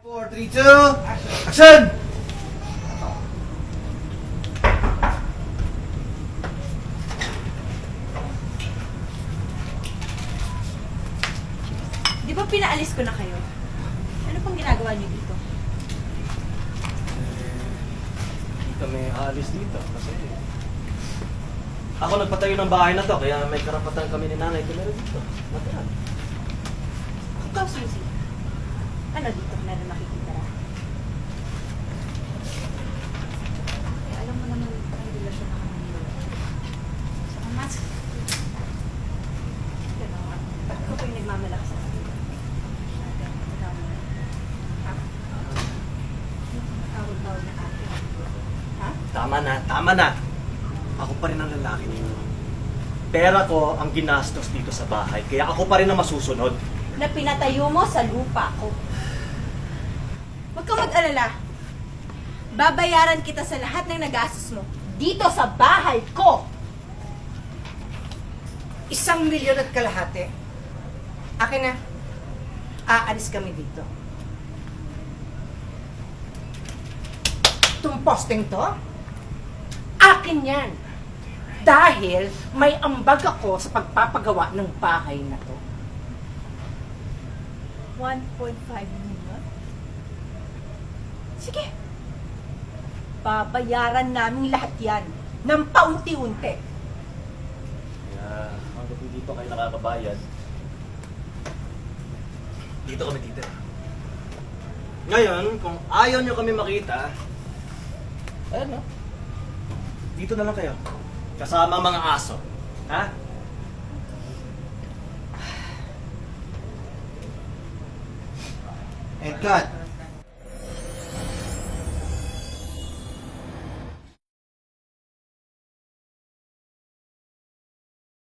4, 3, 2, action! Di ba pinaalis ko na kayo? Ano pang ginagawa niyo dito? Hindi kami alis dito kasi ako nagpatayo ng bahay na to kaya may karapatan kami ni nanay tumira dito. Matiran. Ikaw, Suzy. Ano dito na nakikita? Alam mo naman ang relasyon na kami nila. Saka mas... Gano'n. Ako po yung nagmamalaki sa kanila. Tawag-tawag na ate. Ha? Tama na. Ako pa rin ang lalaki dito. Pera ko ang ginastos dito sa bahay kaya ako pa rin ang masusunod. Na pinatayo mo sa lupa ko. Huwag kang mag-alala. Babayaran kita sa lahat ng nagastos mo dito sa bahay ko. 1,000,000 at kalahati. Akin na. Aalis kami dito. Itong posting to, akin yan. Dahil may ambag ako sa pagpapagawa ng bahay na to. 1.5 million? Sige. Babayaran namin lahat yan ng paunti-unti. Kaya hanggang dito kayo nakakabayad, dito kami titira. Ngayon, kung ayaw nyo kami makita, ayun no, dito na lang kayo. Kasama ang mga aso. Ha? And cut.